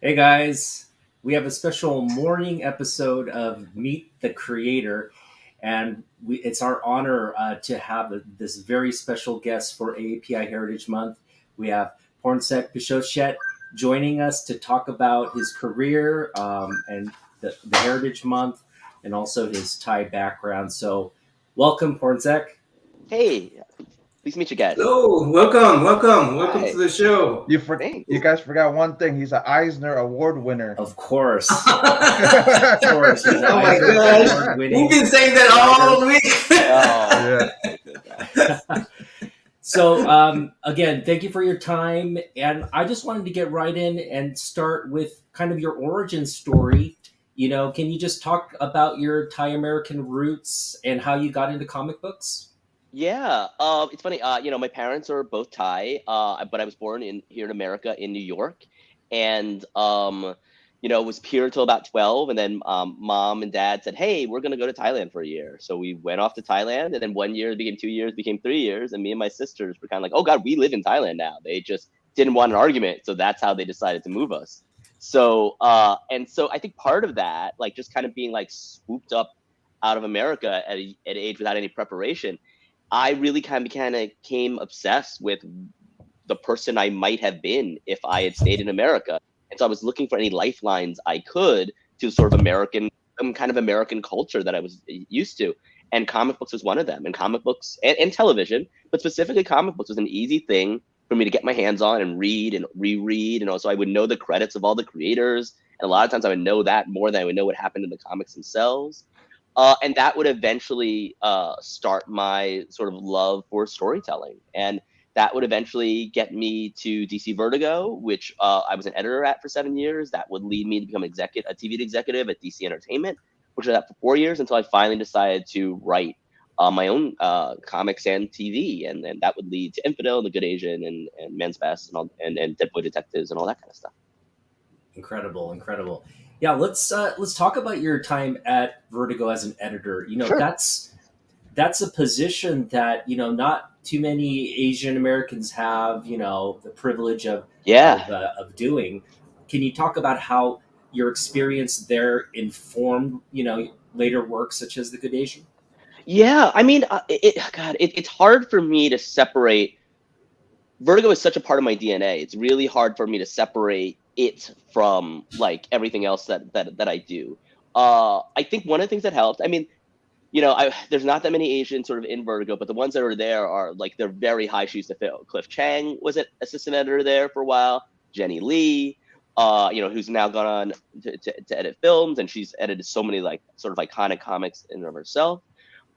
Hey guys, we have a special morning episode of Meet the Creator, and it's our honor to have this very special guest for AAPI Heritage Month. We have Pornsak Pichestshote joining us to talk about his career and the Heritage Month and also his Thai background. So, welcome, Pornsak. Hey, pleased to meet you guys. Hello, welcome to Hi, the show. You thanks. guys forgot one thing. He's an Eisner Award winner. Of course, of Oh course, he's an my Eisner gosh, Award we've winning been saying that writer. all week. Oh, Yeah. so good, guys. So again, thank you for your time, and I just wanted to get right in and start with kind of your origin story. Can you just talk about your Thai American roots and how you got into comic books? Yeah, it's funny. My parents are both Thai, but I was born in here in America in New York, and was here until about 12, and then mom and dad said, "Hey, we're gonna go to Thailand for a year." So we went off to Thailand, and then 1 year became 2 years, became 3 years, and me and my sisters were kind of like, "Oh God, we live in Thailand now." They just didn't want an argument, so that's how they decided to move us. So I think part of that, like just kind of being like swooped up out of America at an age without any preparation, I really kind of became obsessed with the person I might have been if I had stayed in America. And so I was looking for any lifelines I could to sort of American, kind of American culture that I was used to. And comic books was one of them. And comic books and television, but specifically comic books was an easy thing for me to get my hands on and read and reread. And also I would know the credits of all the creators. And a lot of times I would know that more than I would know what happened in the comics themselves. And that would eventually start my sort of love for storytelling. And that would eventually get me to DC Vertigo, which I was an editor at for 7 years. That would lead me to become a TV executive at DC Entertainment, which was at for 4 years until I finally decided to write my own comics and TV. And then that would lead to Infidel, The Good Asian, and Men's Best, and Dead Boy Detectives, and all that kind of stuff. Incredible, incredible. Yeah, let's talk about your time at Vertigo as an editor. Sure. That's a position that not too many Asian Americans have. The privilege of Yeah. of doing. Can you talk about how your experience there informed later works such as The Good Asian? Yeah. I mean, it's hard for me to separate. Vertigo is such a part of my DNA. It's really hard for me to separate it from like everything else that I do. I think one of the things that helped. I mean, there's not that many Asians sort of in Vertigo, but the ones that are there are like they're very high shoes to fill. Cliff Chang was an assistant editor there for a while. Jenny Lee, who's now gone on to edit films, and she's edited so many like sort of iconic comics in and of herself.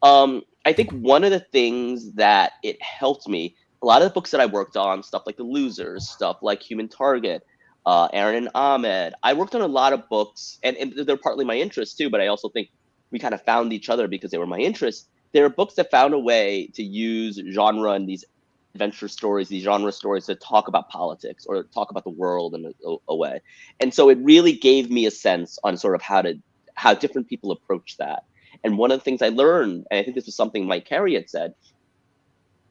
I think one of the things that it helped me, a lot of the books that I worked on, stuff like The Losers, stuff like Human Target, Aaron and Ahmed. I worked on a lot of books, and they're partly my interests too, but I also think we kind of found each other because they were my interests. There are books that found a way to use genre and these adventure stories, these genre stories to talk about politics or talk about the world in a way. And so it really gave me a sense on sort of how different people approach that. And one of the things I learned, and I think this was something Mike Carey had said,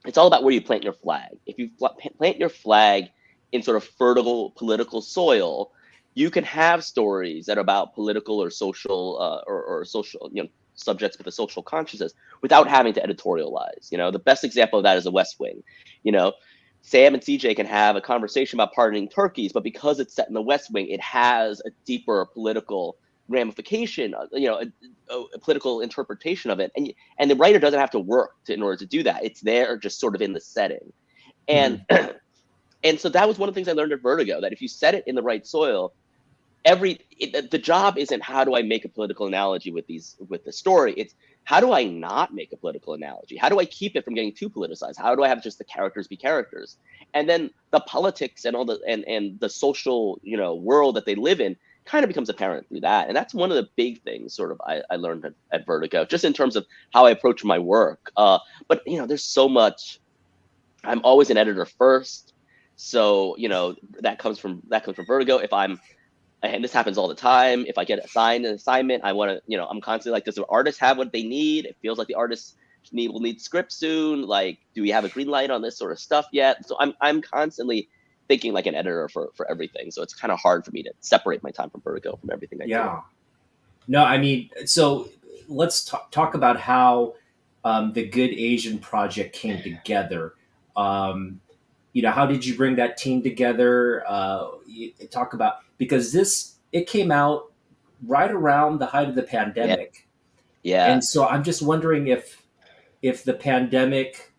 it's all about where you plant your flag. If you plant your flag in sort of fertile political soil, you can have stories that are about political or social or social subjects with a social consciousness without having to editorialize. The best example of that is The West Wing. You know, Sam and CJ can have a conversation about pardoning turkeys, but because it's set in the West Wing, it has a deeper political ramification, a political interpretation of it, and the writer doesn't have to work in order to do that. It's there just sort of in the setting, and Mhm. and so that was one of the things I learned at Vertigo, that if you set it in the right soil, the job isn't how do I make a political analogy with the story. It's how do I not make a political analogy? How do I keep it from getting too politicized? How do I have just the characters be characters? And then the politics and all and the social world that they live in kind of becomes apparent through that. And that's one of the big things sort of I learned at Vertigo, just in terms of how I approach my work. But there's so much. I'm always an editor first, so that comes from Vertigo. If I'm and this happens all the time. If I get assigned an assignment, I want to, I'm constantly like, does the artist have what they need? It feels like the artist will need script soon. Like, do we have a green light on this sort of stuff yet? So I'm constantly thinking like an editor for everything. So it's kind of hard for me to separate my time from Vertigo from everything I do. Yeah. No, I mean, so let's talk about how the Good Asian project came together. Um, how did you bring that team together? Talk about, because it came out right around the height of the pandemic. Yeah. And so I'm just wondering if the pandemic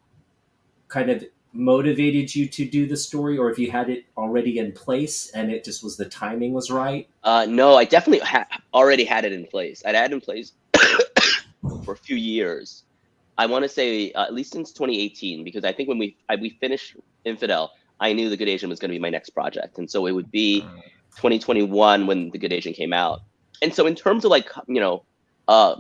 kind of motivated you to do the story, or if you had it already in place and it just was the timing was right. No, I definitely already had it in place. I'd had it in place for a few years. I want to say at least since 2018, because I think when we finished Infidel, I knew The Good Asian was going to be my next project, and so it would be 2021 when The Good Asian came out. And so in terms of like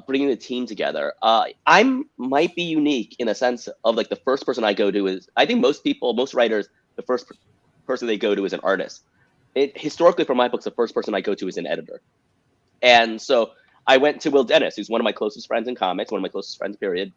bringing the team together, I might be unique in a sense of like the first person I go to is, I think most writers, the first person they go to is an artist. Historically for my books, the first person I go to is an editor. And so I went to Will Dennis, who's one of my closest friends in comics, one of my closest friends, period.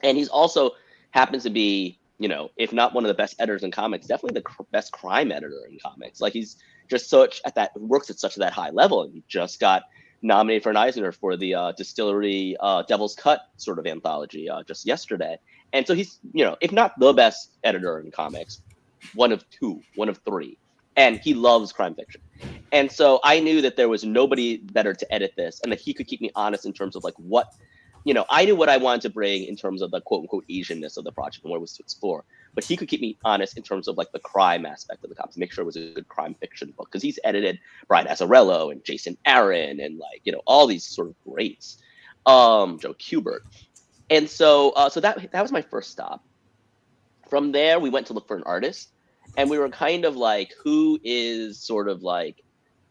And he's also happens to be, if not one of the best editors in comics, definitely the best crime editor in comics. Like he's just works at such that high level. And he just got nominated for an Eisner for the Distillery Devil's Cut sort of anthology just yesterday. And so he's, if not the best editor in comics, one of three. And he loves crime fiction. And so I knew that there was nobody better to edit this, and that he could keep me honest in terms of like what, I knew what I wanted to bring in terms of the quote unquote Asianness of the project and what it was to explore. But he could keep me honest in terms of like the crime aspect of the comics, make sure it was a good crime fiction book, because he's edited Brian Azzarello and Jason Aaron and like, all these sort of greats, Joe Kubert. And so that was my first stop. From there, we went to look for an artist. And we were kind of like, who is sort of like,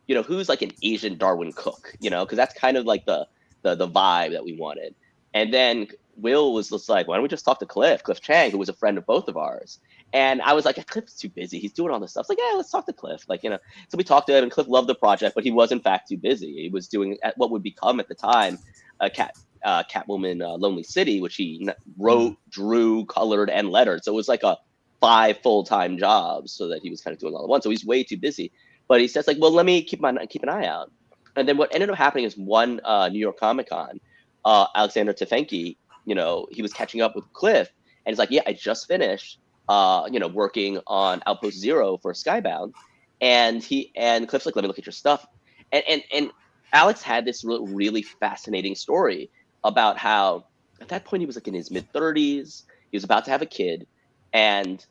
who's like an Asian Darwin Cook, because that's kind of like the vibe that we wanted. And then Will was just like, why don't we just talk to Cliff Chang, who was a friend of both of ours. And I was like, Cliff's too busy. He's doing all this stuff. It's like, yeah, let's talk to Cliff. Like, so we talked to him, and Cliff loved the project, but he was in fact too busy. He was doing at what would become at the time Catwoman Lonely City, which he wrote, drew, colored, and lettered. So it was like a 5 full-time jobs, so that he was kind of doing all at once. So he's way too busy. But he says like, well, let me keep an eye out. And then what ended up happening is one New York Comic Con, Alexander Tefenki, he was catching up with Cliff, and he's like, yeah, I just finished, working on Outpost Zero for Skybound, and Cliff's like, let me look at your stuff, and Alex had this really fascinating story about how at that point he was like in his mid-30s, he was about to have a kid, and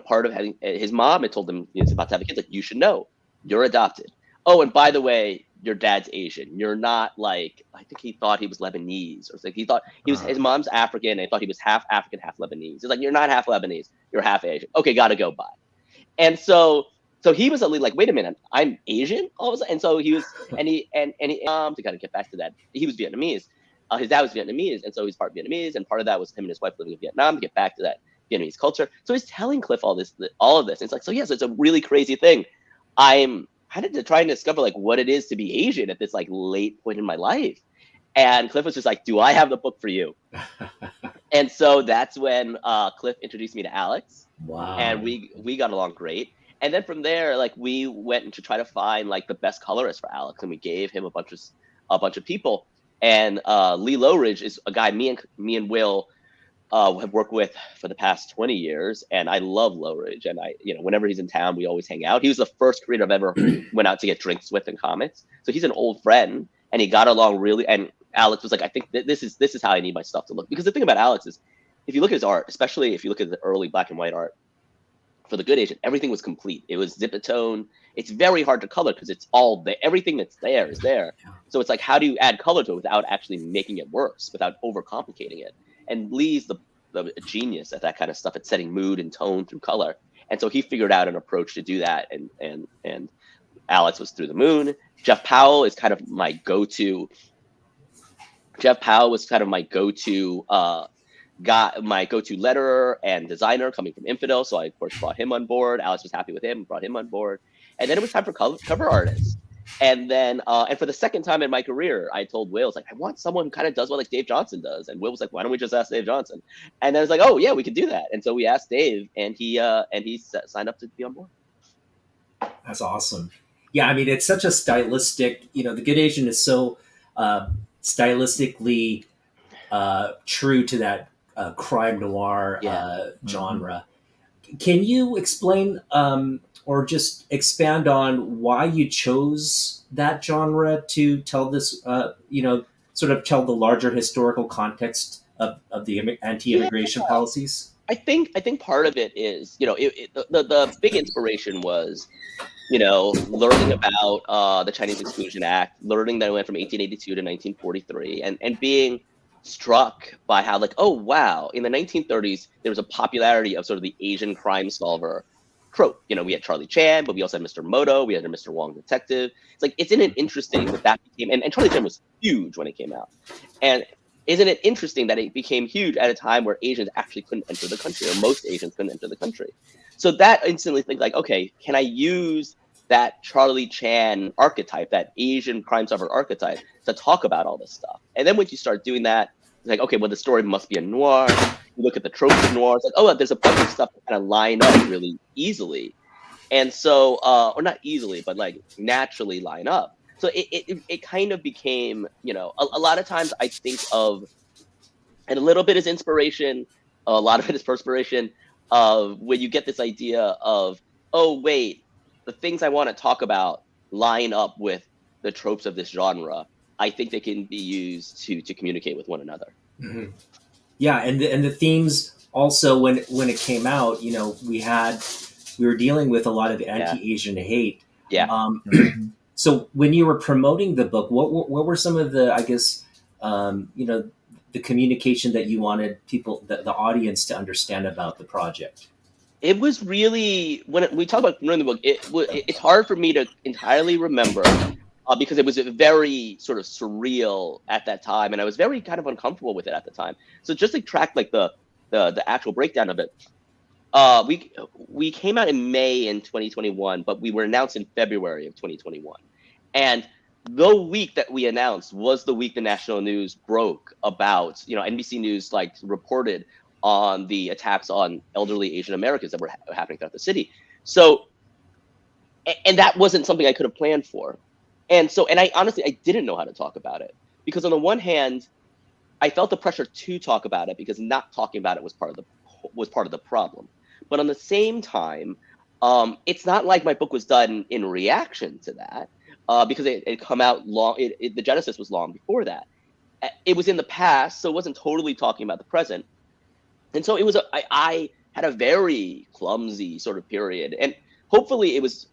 part of having his mom had told him he was about to have a kid, like, you should know, you're adopted. Oh, and by the way, your dad's Asian. You're not like, I think he thought he was Lebanese, or like he thought his mom's African, and he thought he was half African, half Lebanese. He's like, you're not half Lebanese, you're half Asian. Okay, gotta go by. And so he was like, wait a minute, I'm Asian all of a sudden. And so he was, and he to kind of get back to that, he was Vietnamese. His dad was Vietnamese, and so he's part Vietnamese, and part of that was him and his wife living in Vietnam to get back to that Vietnamese culture. So he's telling Cliff all of this. And it's like, so yes, it's a really crazy thing. I'm had to try and discover like what it is to be Asian at this like late point in my life. And Cliff was just like, do I have the book for you? And so that's when Cliff introduced me to Alex. Wow. And we got along great. And then from there, like we went to try to find like the best colorist for Alex, and we gave him a bunch of people. And Lee Lowridge is a guy me and Will have worked with for the past 20 years, and I love Lowridge. And whenever he's in town, we always hang out. He was the first creator I've ever went out to get drinks with in comics. So he's an old friend, and he got along really. And Alex was like, I think this is how I need my stuff to look. Because the thing about Alex is, if you look at his art, especially if you look at the early black and white art for The Good Asian, everything was complete. It was zip-a-tone. It's very hard to color because it's all there. Everything that's there is there. So it's like, how do you add color to it without actually making it worse, without overcomplicating it? And Lee's the genius at that kind of stuff, at setting mood and tone through color. And so he figured out an approach to do that. And Alex was through the moon. Jeff Powell is kind of my go-to. Jeff Powell was kind of my go-to letterer and designer coming from Infidel. So I, of course, brought him on board. Alex was happy with him and brought him on board. And then it was time for cover artists. And then, and for the second time in my career, I told Will, like, I want someone who kind of does what like Dave Johnson does. And Will was like, why don't we just ask Dave Johnson? And then I was like, oh yeah, we could do that. And so we asked Dave, and he signed up to be on board. That's awesome. Yeah, I mean, it's such a stylistic. The Good Asian is so stylistically true to that crime noir genre. Can you explain or just expand on why you chose that genre to tell this, sort of tell the larger historical context of the anti-immigration policies? I think part of it is, the big inspiration was, learning about the Chinese Exclusion Act, learning that it went from 1882 to 1943, and being struck by how, like, oh wow, in the 1930s there was a popularity of sort of the Asian crime solver trope. We had Charlie Chan, but we also had Mr. Moto, we had a Mr. Wong detective. It's like, isn't it interesting that became, and Charlie Chan was huge when it came out, and isn't it interesting that it became huge at a time where Asians actually couldn't enter the country, or most Asians couldn't enter the country? So that instantly think like, okay, can I use that Charlie Chan archetype, that Asian crime solver archetype, to talk about all this stuff? And then once you start doing that, it's like, okay, well, the story must be a noir. You look at the tropes of noir, it's like, oh, there's a bunch of stuff that kind of line up really easily. And so, or not easily, but like naturally line up. So it kind of became, a lot of times I think of, and a little bit is inspiration, a lot of it is perspiration, of when you get this idea of, oh, wait, the things I want to talk about line up with the tropes of this genre. I think they can be used to communicate with one another. Mm-hmm. Yeah, and the themes also, when it came out, we were dealing with a lot of anti-Asian hate. Yeah. So when you were promoting the book, what were some of the, I guess, the communication that you wanted the audience to understand about the project? It was really, when we talk about promoting the book, it's hard for me to entirely remember because it was very sort of surreal at that time, and I was very kind of uncomfortable with it at the time. So just to track like the actual breakdown of it, we came out in May in 2021, but we were announced in February of 2021. And the week that we announced was the week the national news broke about, NBC News like reported on the attacks on elderly Asian Americans that were happening throughout the city. So, and that wasn't something I could have planned for. And I honestly, I didn't know how to talk about it, because on the one hand, I felt the pressure to talk about it because not talking about it was part of the problem. But on the same time, it's not like my book was done in reaction to that, because it come out long. The genesis was long before that. It was in the past, so it wasn't totally talking about the present. And so it was. I had a very clumsy sort of period, and hopefully it was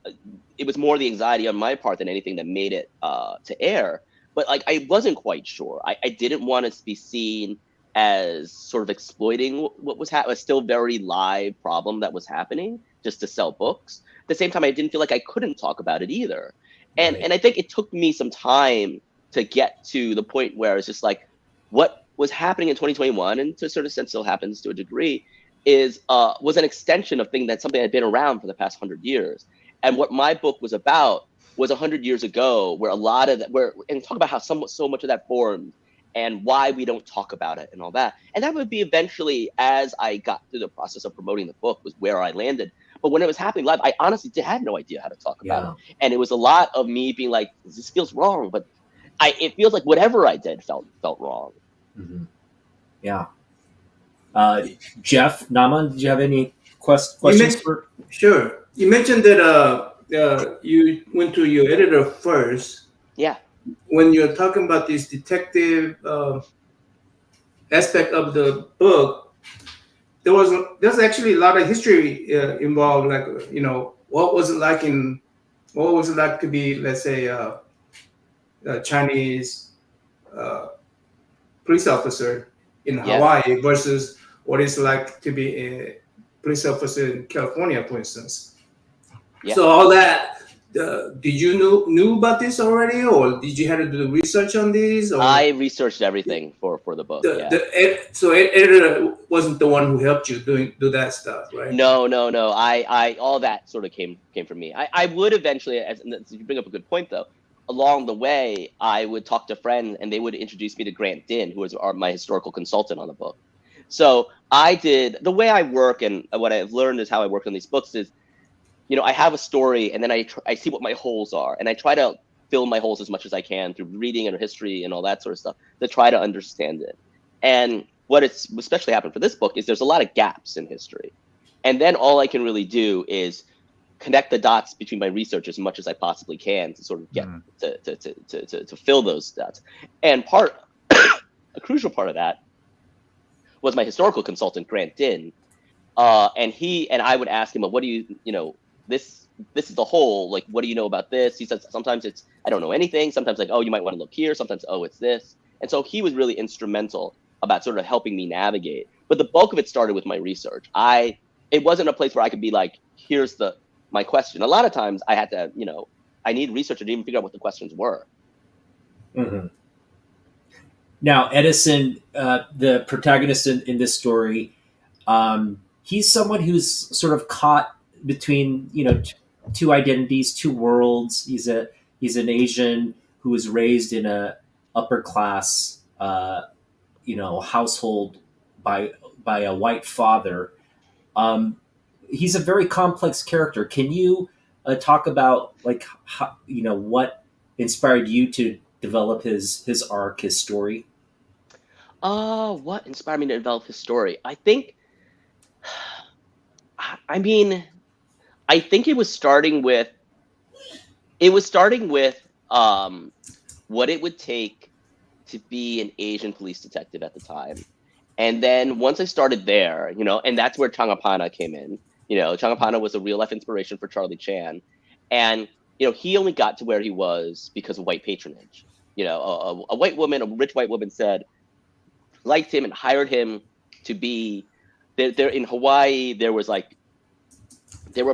more the anxiety on my part than anything that made it to air. But like, I wasn't quite sure. I didn't want to be seen as sort of exploiting what was a still very live problem that was happening just to sell books. At the same time, I didn't feel like I couldn't talk about it either. And I think it took me some time to get to the point where it's just like, what was happening in 2021, and to a certain extent still happens to a degree, was an extension of something that had been around for the past 100 years. And what my book was about was 100 years ago, where a lot of that, and talk about how so much of that formed, and why we don't talk about it and all that. And that would be eventually, as I got through the process of promoting the book, was where I landed. But when it was happening live, I honestly had no idea how to talk about it. And it was a lot of me being like, this feels wrong, but it feels like whatever I did felt wrong. Mm-hmm. Yeah. Jeff, NammaN, did you have any questions? Sure. You mentioned that you went to your editor first. Yeah. When you're talking about this detective aspect of the book, there's actually a lot of history involved. Like, what was it like to be, let's say, a Chinese police officer in Hawaii versus what it's like to be a police officer in California, for instance. Yeah. So all that. Did you knew about this already, or did you have to do the research on these? Or? I researched everything for the book. So editor wasn't the one who helped you do that stuff, right? No. I all that sort of came from me. I would eventually, as you bring up a good point though, along the way, I would talk to friends, and they would introduce me to Grant Dinn, who is my historical consultant on the book. So I did the way I work, and what I've learned is how I work on these books is, I have a story, and then I see what my holes are, and I try to fill my holes as much as I can through reading and history and all that sort of stuff to try to understand it. And what it's especially happened for this book is there's a lot of gaps in history, and then all I can really do is connect the dots between my research as much as I possibly can to sort of get to fill those dots. And a crucial part of that was my historical consultant, Grant Dinn. And I would ask him, what do this is the whole, like, what do you know about this? He says, sometimes it's, I don't know anything. Sometimes like, oh, you might want to look here. Sometimes, oh, it's this. And so he was really instrumental about sort of helping me navigate. But the bulk of it started with my research. It wasn't a place where I could be like, here's my question. A lot of times I had to, I need researcher to even figure out what the questions were. Mm-hmm. Now, Edison, the protagonist in this story, he's someone who's sort of caught between, two identities, two worlds. He's an Asian who was raised in a upper class, household by a white father. He's a very complex character. Can you talk about what inspired you to develop his arc, his story? What inspired me to develop his story? I think it was starting with what it would take to be an Asian police detective at the time. And then once I started there, and that's where Changapana came in. Changapana was a real life inspiration for Charlie Chan. And, he only got to where he was because of white patronage. A white woman, a rich white woman liked him and hired him to be there in Hawaii. There were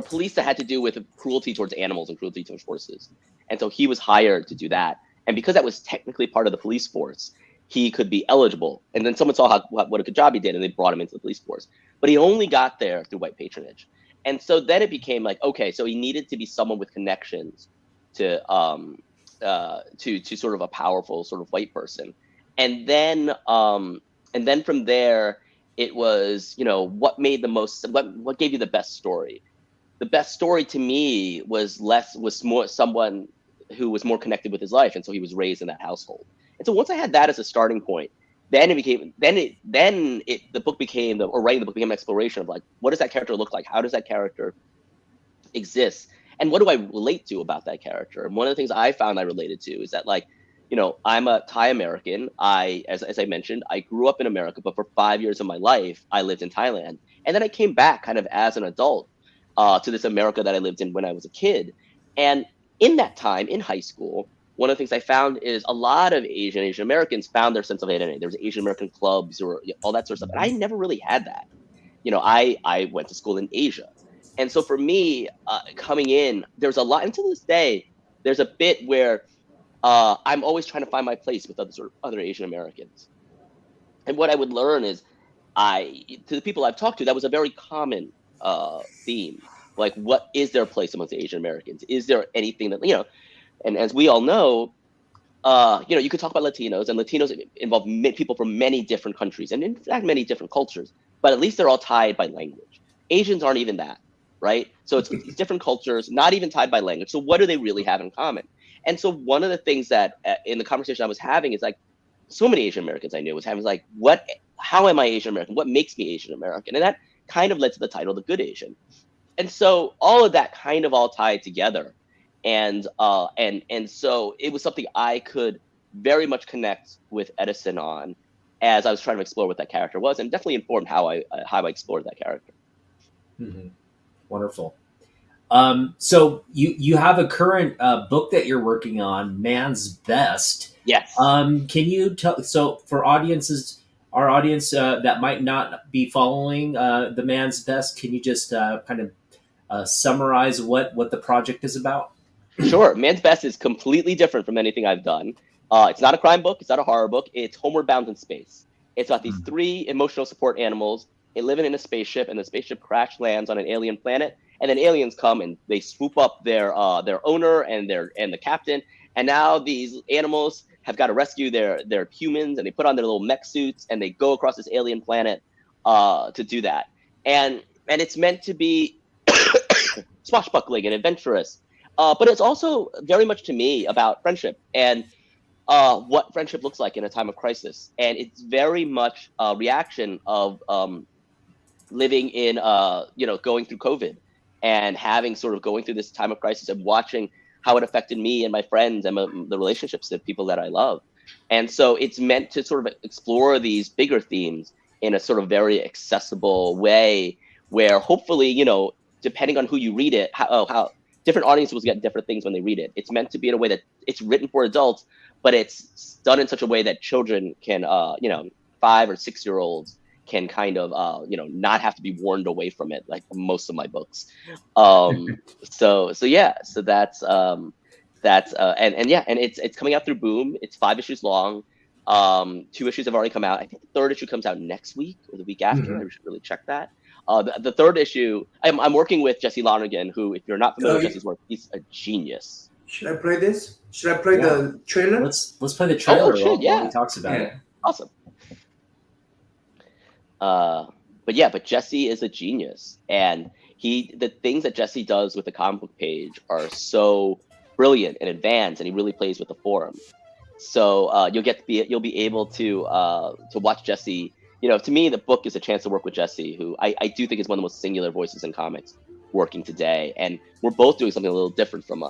police that had to do with cruelty towards animals and cruelty towards horses. And so he was hired to do that. And because that was technically part of the police force, he could be eligible. And then someone saw what a good job he did, and they brought him into the police force. But he only got there through white patronage. And so then it became like, okay, so he needed to be someone with connections to sort of a powerful sort of white person. And then from there, it was, what made the most, what gave you the best story? The best story to me was more someone who was more connected with his life, and so he was raised in that household. And so once I had that as a starting point, then the book became writing the book became an exploration of like, what does that character look like? How does that character exist? And what do I relate to about that character? And one of the things I found I related to is that, like, I'm a Thai American. As I mentioned, I grew up in America, but for 5 years of my life, I lived in Thailand. And then I came back kind of as an adult to this America that I lived in when I was a kid. And in that time, in high school, one of the things I found is a lot of Asian Americans found their sense of identity. There was Asian American clubs or all that sort of stuff. And I never really had that. I went to school in Asia. And so for me, coming in, there's a lot, until this day, there's a bit where I'm always trying to find my place with other Asian Americans. And what I would learn is, to the people I've talked to, that was a very common theme. Like, what is their place amongst Asian Americans? Is there anything that, and as we all know, you could talk about Latinos, and Latinos involve people from many different countries, and in fact, many different cultures, but at least they're all tied by language. Asians aren't even that, right? So it's different cultures, not even tied by language. So what do they really have in common? And so one of the things that in the conversation I was having is like, so many Asian Americans I knew was having like, how am I Asian American? What makes me Asian American? And that kind of led to the title, The Good Asian. And so all of that kind of all tied together. And so it was something I could very much connect with Edison on as I was trying to explore what that character was, and definitely informed how I explored that character. Mm-hmm. Wonderful. So you have a current book that you're working on, Man's Best. Yes. Can you tell? So for our audience that might not be following the Man's Best, can you just kind of summarize what the project is about? Sure. Man's Best is completely different from anything I've done. It's not a crime book. It's not a horror book. It's Homeward Bound in Space. It's about these 3 emotional support animals living in a spaceship, and the spaceship crash lands on an alien planet. And then aliens come and they swoop up their owner and the captain, And now these animals have got to rescue their humans, and they put on their little mech suits and they go across this alien planet to do that. And it's meant to be swashbuckling and adventurous, but it's also very much to me about friendship and what friendship looks like in a time of crisis. And it's very much a reaction of living in going through COVID and having sort of going through this time of crisis and watching how it affected me and my friends and the relationships of people that I love. And so it's meant to sort of explore these bigger themes in a sort of very accessible way, where hopefully, depending on who you read it, how different audiences will get different things when they read it. It's meant to be in a way that it's written for adults, but it's done in such a way that children can, 5 or 6 year olds can kind of, not have to be warned away from it, like most of my books. So that's and it's coming out through Boom. It's 5 issues long. 2 issues have already come out. I think the 3rd issue comes out next week or the week after. I should really check that. The 3rd issue, I'm working with Jesse Lonergan, who, if you're not familiar with Jesse's work, he's a genius. Should I play this? Should I play the trailer? Let's play the trailer while yeah. he talks about it. Awesome. But Jesse is a genius, and the things that Jesse does with the comic book page are so brilliant and advanced, and he really plays with the forum. So you'll be able to watch Jesse. To me, the book is a chance to work with Jesse, who I do think is one of the most singular voices in comics working today, and we're both doing something a little different from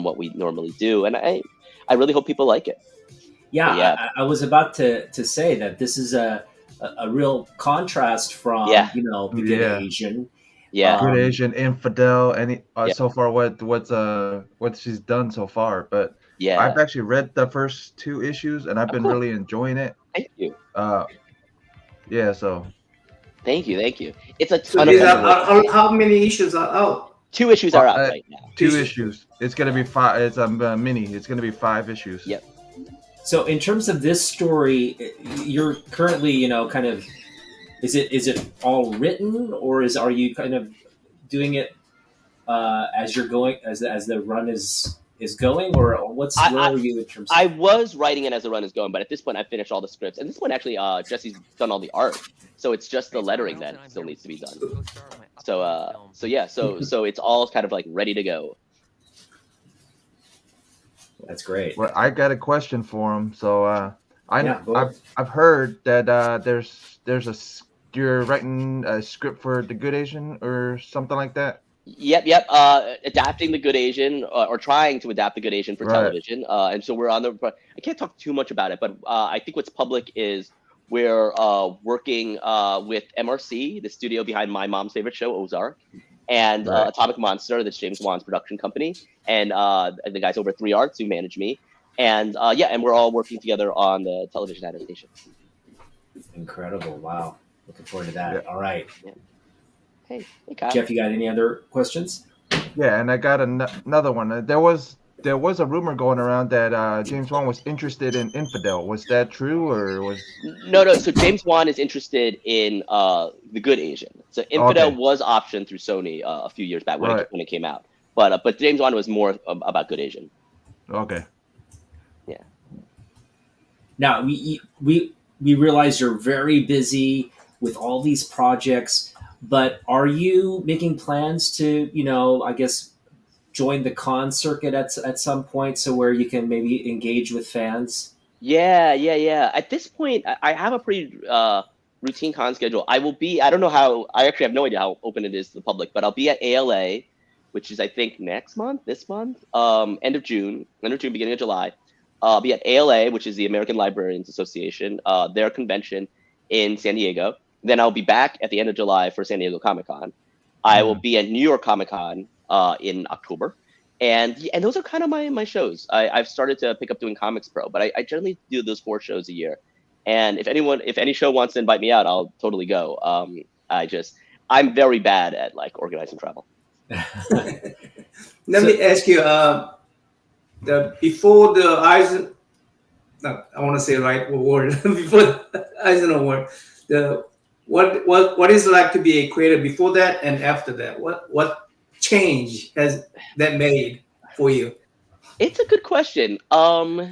what we normally do, and I really hope people like it. I was about to say that this is a real contrast from the Good Asian. Good Asian, Infidel, and so far what she's done so far. But I've actually read the first 2 issues, and I've been really enjoying it. Thank you. So thank you. It's a ton of how many issues are out? 2 issues are out right now. 2 issues. It's gonna be 5. It's a mini. It's gonna be 5 issues. Yep. So in terms of this story, you're currently, kind of, is it all written, or are you kind of doing it as you're going, as the run is going, or where are you in terms of? I was writing it as the run is going, but at this point I finished all the scripts. And this point actually Jesse's done all the art. So it's just the lettering that still needs to be done. So it's all kind of like ready to go. That's great. Well, I got a question for him. So I've heard that you're writing a script for The Good Asian or something like that. Yep. Adapting The Good Asian or trying to adapt The Good Asian for television. And so we're I can't talk too much about it, but I think what's public is we're working with MRC, the studio behind my mom's favorite show, Ozark, and Atomic Monster, that's James Wan's production company, and the guys over at 3 Arts who manage me. And and we're all working together on the television adaptation. Incredible. Wow. Looking forward to that. Yeah. All right. Yeah. Hey, Kyle. Jeff, you got any other questions? Yeah, and I got another one. There was a rumor going around that James Wan was interested in Infidel. Was that true, or was? No. So James Wan is interested in The Good Asian. So Infidel was optioned through Sony a few years back when it came out. But James Wan was more about Good Asian. Okay. Yeah. Now we realize you're very busy with all these projects. But are you making plans to, I guess, join the con circuit at some point, so where you can maybe engage with fans? Yeah. At this point, I have a pretty routine con schedule. I don't know how, I actually have no idea how open it is to the public, but I'll be at ALA, which is, I think, this month, end of June, beginning of July. I'll be at ALA, which is the American Librarians Association, their convention in San Diego. Then I'll be back at the end of July for San Diego Comic-Con. I will be at New York Comic-Con in October. And those are kind of my shows. I've started to pick up doing Comics Pro, but I generally do those 4 shows a year. And if any show wants to invite me out, I'll totally go. I'm very bad at organizing travel. Let me ask you, before the Eisen, no, I want to say right word, before the Eisen Award, what is it like to be a creator before that and after that? What change has that made for you? It's a good question. I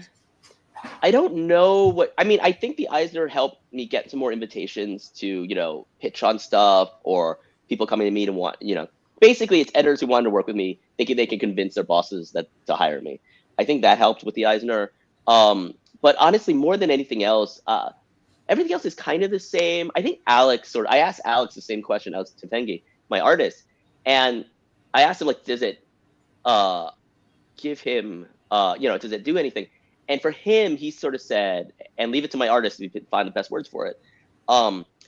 don't know what I mean. I think the Eisner helped me get some more invitations to pitch on stuff, or people coming to me to want. Basically, it's editors who wanted to work with me. They can convince their bosses to hire me. I think that helped with the Eisner. But honestly, more than anything else, everything else is kind of the same. I think I asked Alex the same question. Alex Tefengi, my artist, and I asked him, like, does it uh give him does it do anything? And for him, he sort of said, and leave it to my artist to find the best words for it.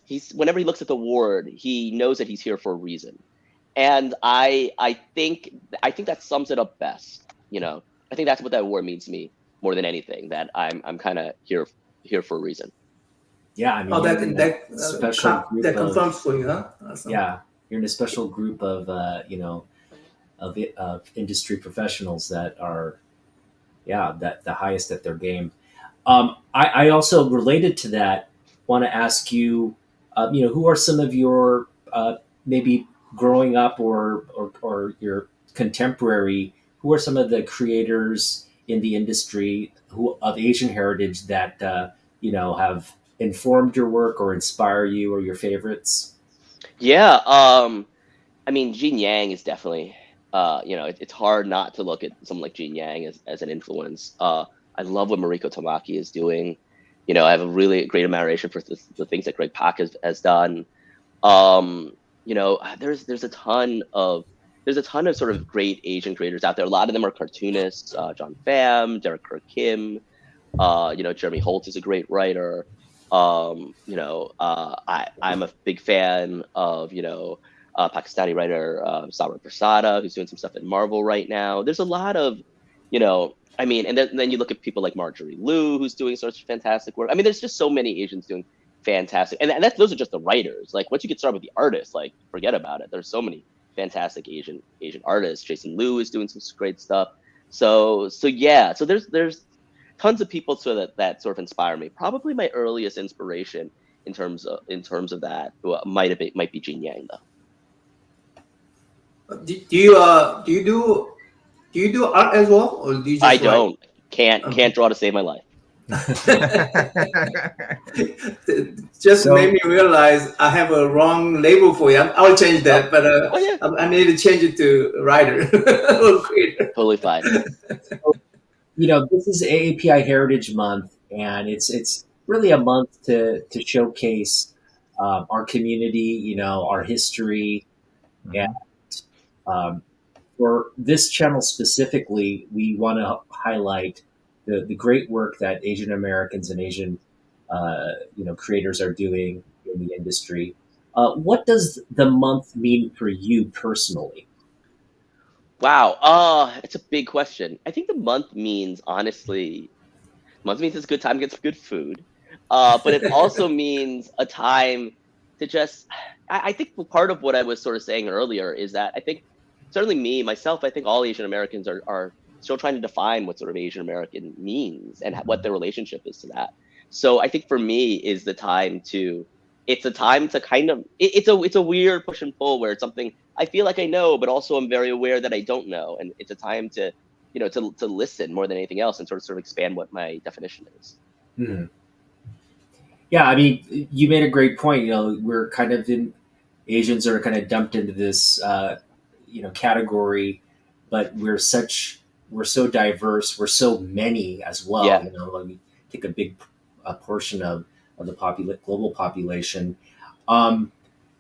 He's Whenever he looks at the ward, he knows that he's here for a reason. And I think that sums it up best. I think that's what that award means to me more than anything, that I'm kind of here for a reason. Yeah, I mean, that confirms for you, huh? Awesome. Yeah, you're in a special group of of industry professionals that are, that the highest at their game. I also, related to that, want to ask you, who are some of your maybe growing up or your contemporary? Who are some of the creators in the industry of Asian heritage that have informed your work or inspire you, or your favorites? Yeah, I mean, Gene Yang is definitely, it's hard not to look at someone like Gene Yang as an influence. I love what Mariko Tamaki is doing. I have a really great admiration for the things that Greg Pak has done. There's a ton of sort of great Asian creators out there. A lot of them are cartoonists. John Pham, Derek Kerr Kim, Jeremy Holt is a great writer. I'm a big fan of, Pakistani writer Sabar Prasada, who's doing some stuff at Marvel right now. There's a lot of, and then you look at people like Marjorie Liu, who's doing such fantastic work. I mean, there's just so many Asians doing fantastic, and those are just the writers. Like, once you get started with the artists, like, forget about it. There's so many fantastic Asian artists. Jason Liu is doing some great stuff. So there's tons of people that sort of inspire me. Probably my earliest inspiration in terms of that might be Gene Yang, though. Do you do art as well, or do you just I don't. Can't draw to save my life. Just made me realize I have a wrong label for you. I'll change that, but I need to change it to writer or creator. Totally fine. This is AAPI Heritage Month, and it's really a month to showcase our community, our history, and for this channel specifically, we want to highlight the great work that Asian Americans and Asian creators are doing in the industry. What does the month mean for you personally? Wow, it's a big question. I think the month means, honestly, it's a good time to get some good food, but it also means a time to just. I think part of what I was sort of saying earlier is that I think, certainly myself, I think all Asian Americans are still trying to define what sort of Asian American means and what their relationship is to that. So I think for me it's a time to kind of, it's a weird push and pull, where it's something I feel like I know, but also I'm very aware that I don't know. And it's a time to, to listen more than anything else, and sort of expand what my definition is. Mm-hmm. Yeah, I mean, you made a great point. We're kind of Asians are kind of dumped into this, category, but we're so diverse. We're so many as well. Yeah. We take a big portion of the global population.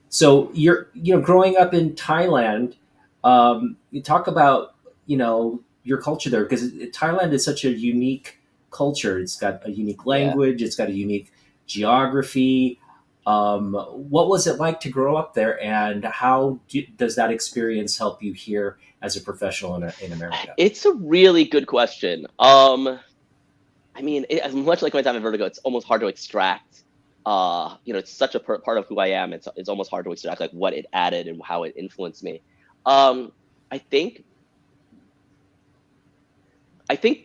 So you're growing up in Thailand. You talk about your culture there, because Thailand is such a unique culture. It's got a unique language. It's got a unique geography. What was it like to grow up there, and how does that experience help you here as a professional in America? It's a really good question. I mean, as much like my time at Vertigo, it's almost hard to extract. It's such a part of who I am. It's almost hard to extract, like, what it added and how it influenced me. I think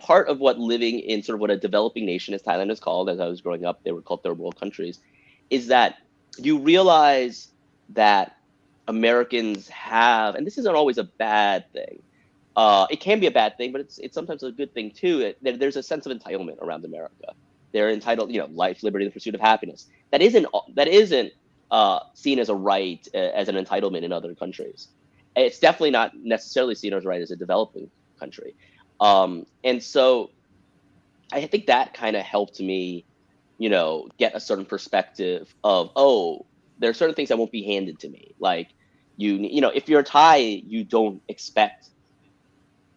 part of what living in sort of what a developing nation as Thailand is called, as I was growing up, they were called third world countries, is that you realize that Americans have, and this isn't always a bad thing, It can be a bad thing, but it's sometimes a good thing too. There's a sense of entitlement around America. They're entitled, life, liberty, the pursuit of happiness. That isn't seen as a right, as an entitlement in other countries. It's definitely not necessarily seen as a right as a developing country. And so I think that kind of helped me, get a certain perspective of, oh, there are certain things that won't be handed to me. Like, if you're Thai, you don't expect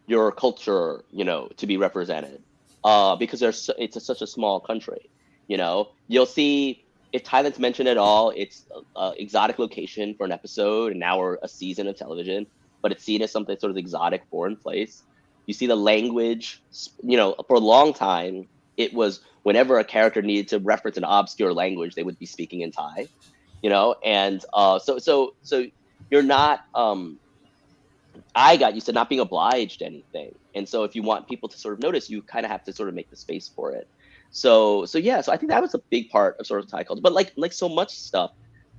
your culture, to be represented, because it's such a small country. You'll see if Thailand's mentioned at all, it's an exotic location for an episode, an hour, a season of television, but it's seen as something sort of exotic, foreign place. You see the language, for a long time, it was whenever a character needed to reference an obscure language, they would be speaking in Thai, and so you're not. I got used to not being obliged to anything. And so if you want people to sort of notice, you kind of have to sort of make the space for it. So yeah, so I think that was a big part of sort of Thai culture. But like so much stuff,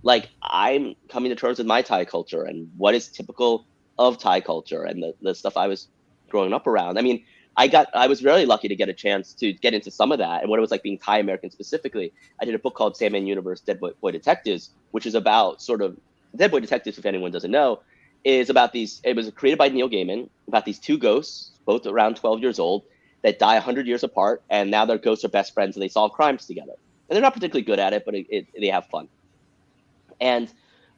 like I'm coming to terms with my Thai culture and what is typical of Thai culture and the stuff I was growing up around. I mean, I was really lucky to get a chance to get into some of that and what it was like being Thai American specifically. I did a book called Sandman Universe Dead Boy Detectives, which is about sort of Dead Boy Detectives, if anyone doesn't know, is about it was created by Neil Gaiman, about these two ghosts, both around 12 years old, that die 100 years apart, and now their ghosts are best friends and they solve crimes together. And they're not particularly good at it, but they have fun. And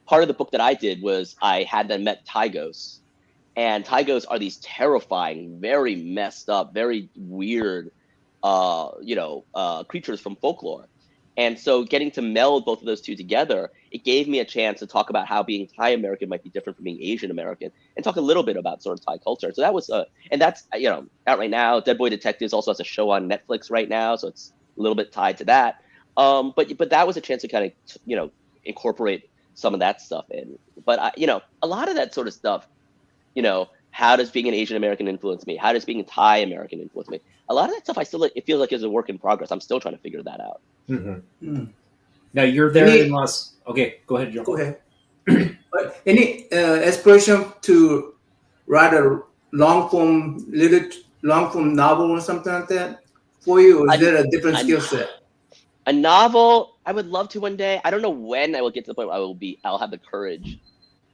part of the book that I did was I had them met Thai ghosts. And Thai ghosts are these terrifying, very messed up, very weird, creatures from folklore. And so getting to meld both of those two together, it gave me a chance to talk about how being Thai American might be different from being Asian American and talk a little bit about sort of Thai culture. So that was, and that's, out right now. Dead Boy Detectives also has a show on Netflix right now. So it's a little bit tied to that. But that was a chance to kind of, incorporate some of that stuff in. But, a lot of that sort of stuff, how does being an Asian American influence me? How does being Thai American influence me? A lot of that stuff it feels like is a work in progress. I'm still trying to figure that out. Mm-hmm. Mm. Now you're there in Los. Okay, go ahead, Joe. Go ahead. Any aspiration to write a long form novel or something like that for you? Or is there a different skill set? A novel, I would love to one day. I don't know when I will get to the point where I'll have the courage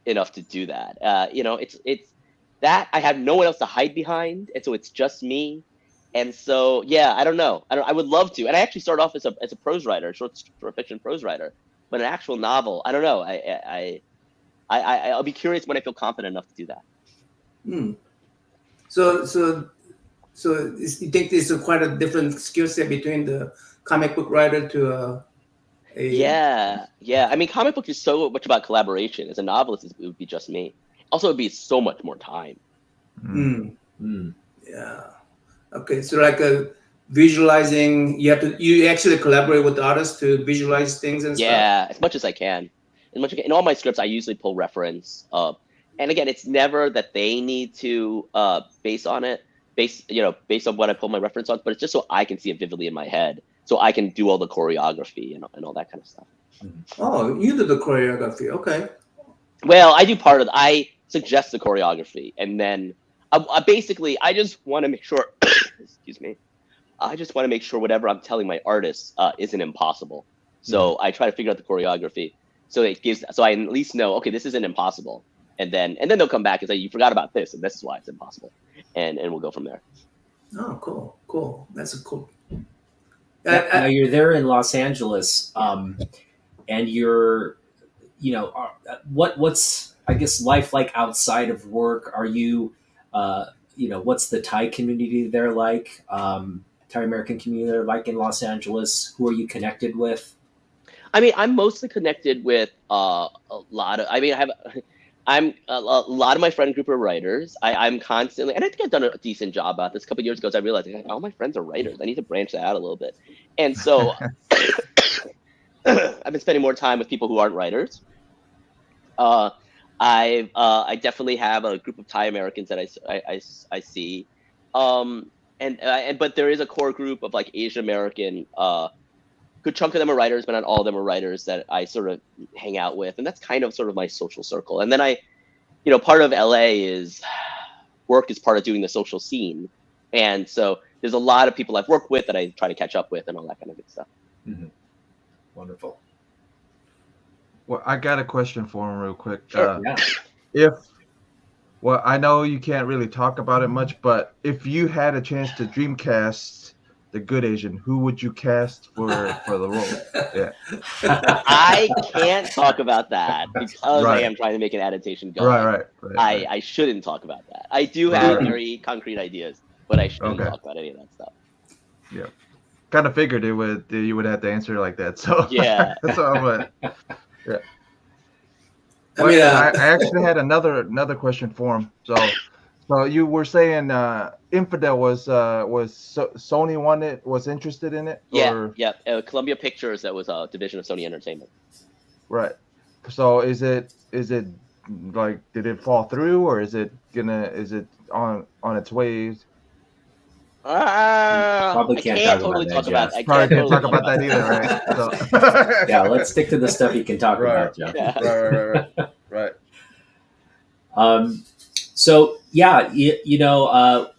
enough to do that. It's that I have no one else to hide behind, and so it's just me. And so, yeah, I don't know. I would love to. And I actually started off as a prose writer, short fiction prose writer. But an actual novel, I don't know. I'll be curious when I feel confident enough to do that. So you think there's quite a different skill set between the comic book writer to Yeah. I mean, comic book is so much about collaboration. As a novelist, it would be just me. Also, it would be so much more time. Yeah. Okay, so like visualizing, you actually collaborate with the artists to visualize things and stuff? Yeah, as much as I can. In all my scripts, I usually pull reference. And again, it's never that they need to based on what I pull my reference on, but it's just so I can see it vividly in my head, so I can do all the choreography and all that kind of stuff. Oh, you do the choreography, okay. Well, I do part of I suggest the choreography, and then I just want to make sure. Excuse me. I just want to make sure whatever I'm telling my artists isn't impossible. So I try to figure out the choreography, so I at least know, okay, this isn't impossible, and then they'll come back and say, you forgot about this, and this is why it's impossible, and we'll go from there. Oh, cool. That's a cool. Now you're there in Los Angeles, and you're, what's I guess life like outside of work? Are you, what's the Thai community there like? Thai American community there like in Los Angeles? Who are you connected with? I mean, I'm mostly connected with a lot of. I mean, I'm a lot of my friend group are writers. I'm constantly, and I think I've done a decent job about this. A couple of years ago, I realized all my friends are writers. I need to branch that out a little bit, and so I've been spending more time with people who aren't writers. I definitely have a group of Thai Americans that I see, but there is a core group of like Asian American. Good chunk of them are writers, but not all of them are writers that I sort of hang out with, and that's kind of sort of my social circle. And then part of LA is work is part of doing the social scene. And so there's a lot of people I've worked with that I try to catch up with and all that kind of good stuff. Mm-hmm. Wonderful. Well, I got a question for him real quick. Sure. Well, I know you can't really talk about it much, but if you had a chance to dreamcast the Good Asian, who would you cast for the role? Yeah. I can't talk about that because I am trying to make an adaptation go. Right. I shouldn't talk about that. I do have very concrete ideas, but I shouldn't talk about any of that stuff. Yeah. Kind of figured you would have to answer like that. So yeah. So I'm like, yeah. I actually had another question for him. So you were saying Infidel was Sony was interested in it? Yeah, Columbia Pictures, that was a division of Sony Entertainment. Right. So is it like, did it fall through, or is it on its way? Probably can't totally talk about that. Probably can't talk about that either, right? So. Yeah, let's stick to the stuff you can talk about, Jeff. Yeah. Right. So yeah,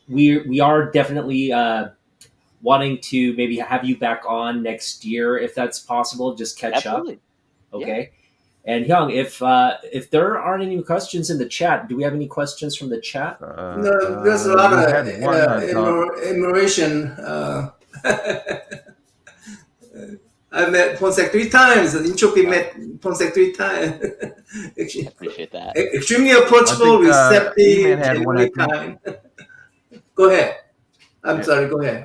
we are definitely wanting to maybe have you back on next year if that's possible. Just catch up. Okay. Yeah. And Hyung, if there aren't any questions in the chat, do we have any questions from the chat? No, there's a lot of admiration. I met Pornsak 3 times. Entropy met Pornsak 3 times. I appreciate that. Extremely approachable, receptive, and kind. Go ahead. I'm sorry. Go ahead.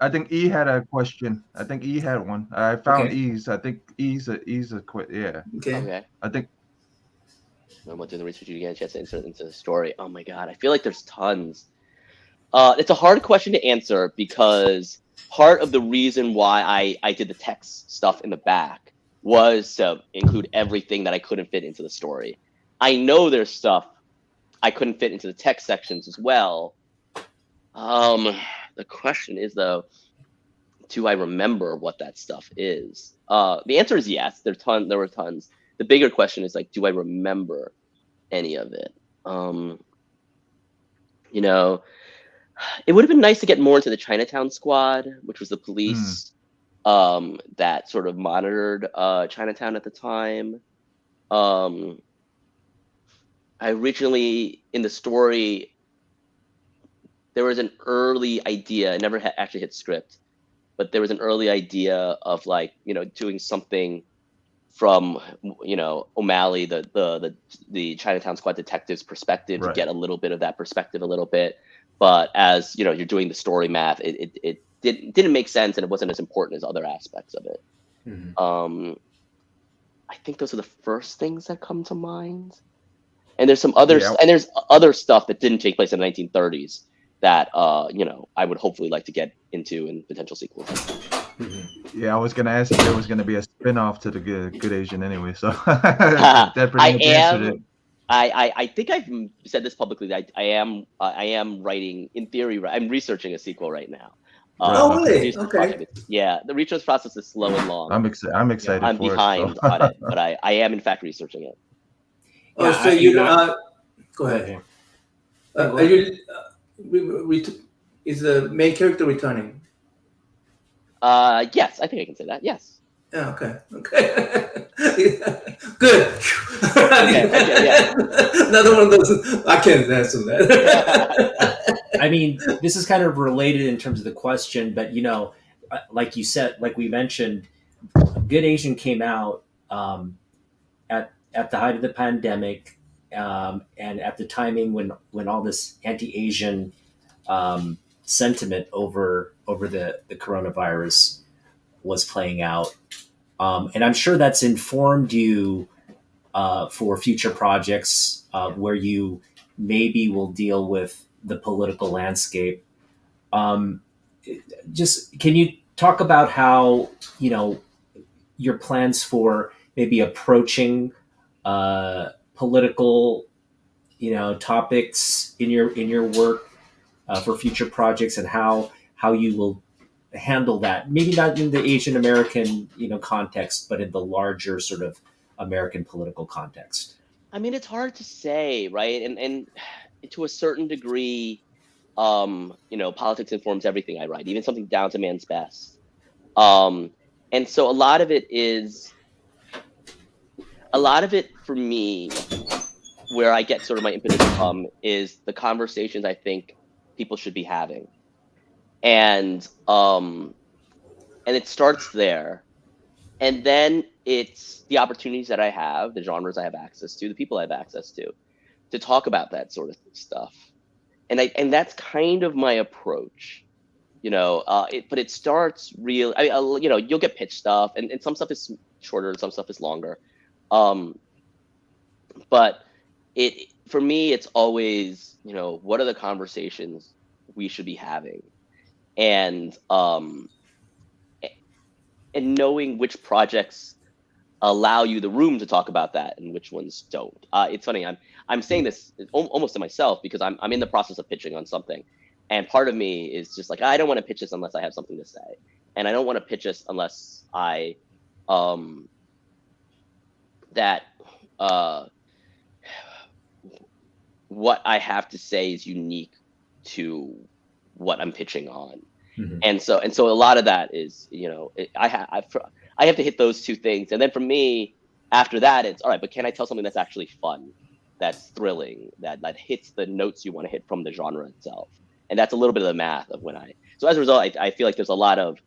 I think E had a question. I think E had one. I found E's. I think E's a quick. Yeah. Okay. I think. I'm doing the research. You get a chance to insert into the story. Oh my god, I feel like there's tons. It's a hard question to answer because part of the reason why I did the text stuff in the back was to include everything that I couldn't fit into the story. I know there's stuff I couldn't fit into the text sections as well. The question is, though, do I remember what that stuff is? The answer is yes. There were tons. The bigger question is, like, do I remember any of it? It would have been nice to get more into the Chinatown Squad, which was the police that sort of monitored Chinatown at the time. I originally, in the story, there was an early idea. I never actually hit script, but there was an early idea of, like, doing something from O'Malley, the Chinatown Squad detective's perspective, to get a little bit of that perspective a little bit. But as you're doing the story math, it didn't make sense, and it wasn't as important as other aspects of it. Mm-hmm. I think those are the first things that come to mind. And there's some other and there's other stuff that didn't take place in the 1930s that I would hopefully like to get into in potential sequels. Mm-hmm. Yeah, I was gonna ask if there was gonna be a spin-off to the Good Asian anyway. So that pretty much answered it. I think I've said this publicly. I am writing, in theory. I'm researching a sequel right now. Really? Okay. Yeah, the research process is slow and long. I'm excited. I'm behind on it, but I am in fact researching it. Oh, so go ahead. Is the main character returning? Yes, I think I can say that. Yes. Yeah. Okay. Good. Yeah. Another one of those. I can't answer that. I mean, this is kind of related in terms of the question, but like you said, like we mentioned, Good Asian came out at the height of the pandemic, and at the timing when all this anti-Asian sentiment over the coronavirus was playing out. And I'm sure that's informed you for future projects where you maybe will deal with the political landscape. Just can you talk about how your plans for maybe approaching political topics in your work for future projects, and how you will handle that, maybe not in the Asian American context, but in the larger sort of American political context? I mean, it's hard to say, right? And to a certain degree, politics informs everything I write, even something down to man's best. And so a lot of it for me, where I get sort of my impetus from, is the conversations I think people should be having. And it starts there. And then it's the opportunities that I have, the genres I have access to, the people I have access to talk about that sort of stuff. And that's kind of my approach, but it starts real. You'll get pitch stuff, and some stuff is shorter and some stuff is longer. But for me, it's always, what are the conversations we should be having? And knowing which projects allow you the room to talk about that and which ones don't. It's funny, I'm saying this almost to myself because I'm in the process of pitching on something, and part of me is just like, I don't want to pitch this unless I have something to say, and I don't want to pitch this unless I what I have to say is unique to what I'm pitching on. Mm-hmm. And so a lot of that is, I have to hit those two things. And then for me, after that, it's all right, but can I tell something that's actually fun, that's thrilling, that hits the notes you want to hit from the genre itself? And that's a little bit of the math of so as a result, I feel like there's a lot of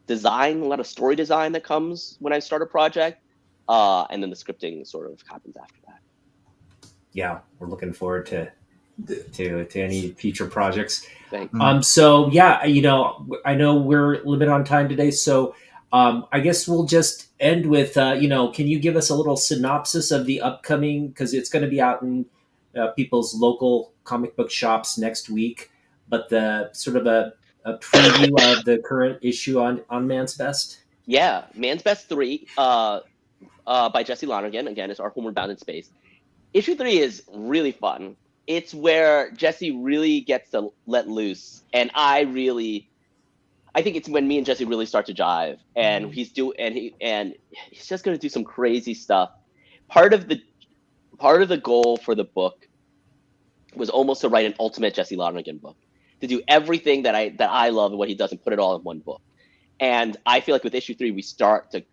design, a lot of story design that comes when I start a project. And then the scripting sort of happens after that. Yeah, we're looking forward to any future projects. Thanks. So yeah, I know we're a little bit on time today, so I guess we'll just end with can you give us a little synopsis of the upcoming, because it's going to be out in people's local comic book shops next week, but the sort of a preview of the current issue on Man's Best. Yeah, Man's Best 3 by Jesse Lonergan. Again, it's our Homeward Bound in Space. Issue 3 is really fun. It's where Jesse really gets to let loose, and I think it's when me and Jesse really start to jive, and he's just going to do some crazy stuff. Part of the goal for the book was almost to write an ultimate Jesse Lonergan book, to do everything that I love and what he does and put it all in one book. And I feel like with issue 3, we start I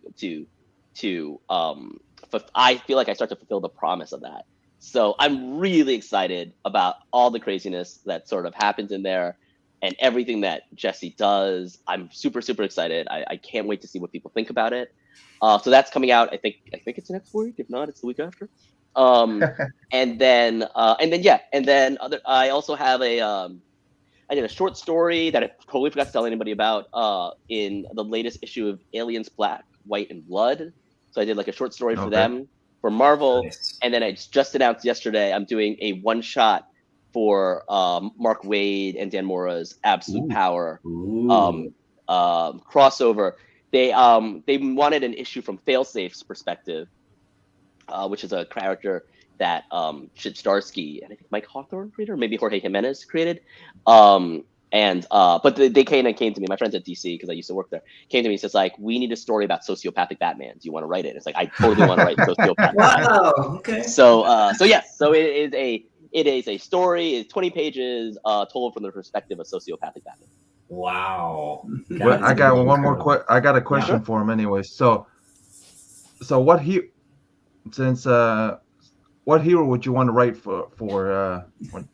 feel like I start to fulfill the promise of that. So I'm really excited about all the craziness that sort of happens in there and everything that Jesse does. I'm super, super excited. I can't wait to see what people think about it. So that's coming out. I think it's next week. If not, it's the week after. And then I also have I did a short story that I totally forgot to tell anybody about in the latest issue of Aliens Black, White, and Blood. So I did like a short story for them, for Marvel. Nice. And then I just announced yesterday I'm doing a one-shot for Mark Waid and Dan Mora's Absolute Power crossover. They wanted an issue from Failsafe's perspective, which is a character that Chip Starsky and I think Mike Hawthorne created, or maybe Jorge Jimenez created. But they came to me, my friends at DC, because I used to work there, came to me and says, like, we need a story about sociopathic Batman. Do you want to write it? It's like, I totally want to write sociopathic Batman. Okay. So it is a story. It's 20 pages told from the perspective of sociopathic Batman. Wow. Well, I got one more I got a question for him anyway. So what what hero would you want to write for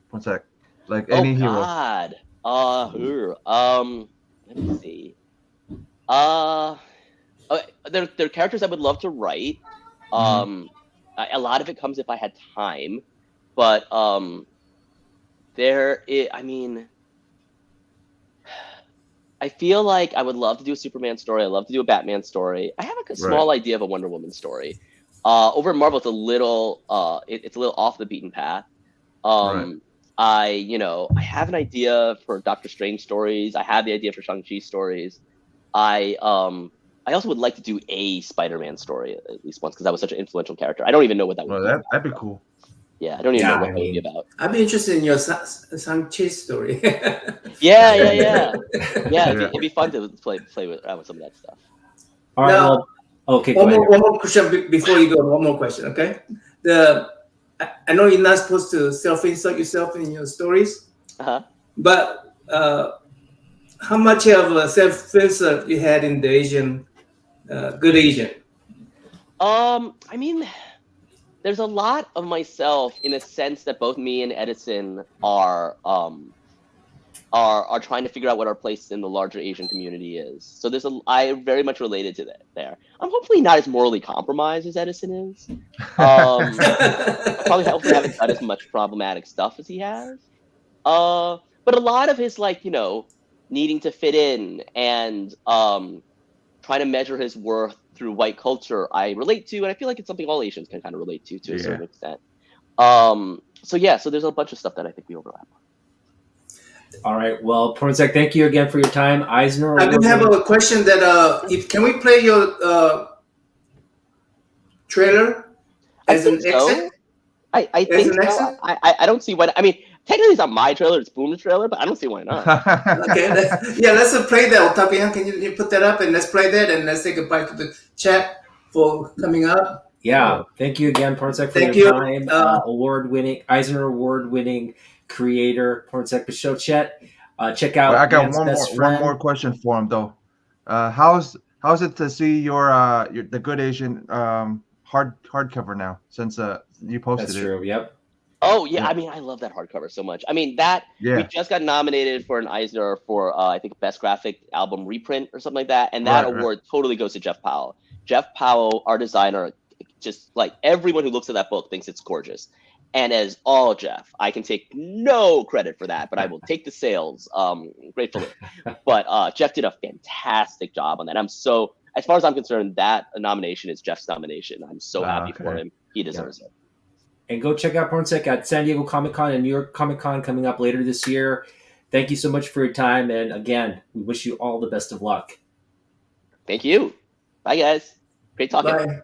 one sec? Like any hero. God. Let me see. There are characters I would love to write. A lot of it comes if I had time, but I feel like I would love to do a Superman story. I love to do a Batman story. I have a small idea of a Wonder Woman story. Over at Marvel, it's a little off the beaten path. I have an idea for Doctor Strange stories. I have the idea for Shang-Chi stories. I also would like to do a Spider-Man story at least once, because that was such an influential character. I don't even know what that would be. That'd be cool. Yeah, I don't even know what that would be about. I'd be interested in your Shang-Chi story. Yeah. It'd be fun to play around with some of that stuff. All right. Okay. One more question before you go. One more question, okay? I know you're not supposed to self-insert yourself in your stories, but how much of a self-insert you had in the Asian, Good Asian? I mean, there's a lot of myself in a sense that both me and Edison are trying to figure out what our place in the larger Asian community is. So I very much related to that there. I'm hopefully not as morally compromised as Edison is. Probably hopefully haven't done as much problematic stuff as he has. But a lot of his needing to fit in and trying to measure his worth through white culture, I relate to, and I feel like it's something all Asians can kind of relate to a certain extent. So there's a bunch of stuff that I think we overlap. All right. Well, Pornsak, thank you again for your time. Eisner. I do have a question that can we play your trailer as an exit? I think so. I don't see why. I mean, technically it's not my trailer; it's Boom's trailer, but I don't see why not. Okay, let's play that. Otaku, can you put that up and let's play that and let's say goodbye to the chat for coming up. Yeah, thank you again, Pornsak, for your time. Award-winning Eisner Award-winning creator, Pornsak Pichestshote. Check out. I got one more question for him though. How's it to see your the Good Asian hardcover now since you posted That's it? true. Yep. Oh yeah, I mean I love that hardcover so much. I mean we just got nominated for an Eisner for I think Best Graphic Album Reprint or something like that, and that award totally goes to Jeff Powell. Jeff Powell, our designer, just like everyone who looks at that book thinks it's gorgeous. And as all Jeff, I can take no credit for that, but I will take the sales gratefully. But Jeff did a fantastic job on that. As far as I'm concerned, that nomination is Jeff's nomination. I'm so happy for him. He deserves it. And go check out Pornsak at San Diego Comic-Con and New York Comic-Con coming up later this year. Thank you so much for your time. And again, we wish you all the best of luck. Thank you. Bye, guys. Great talking. Bye.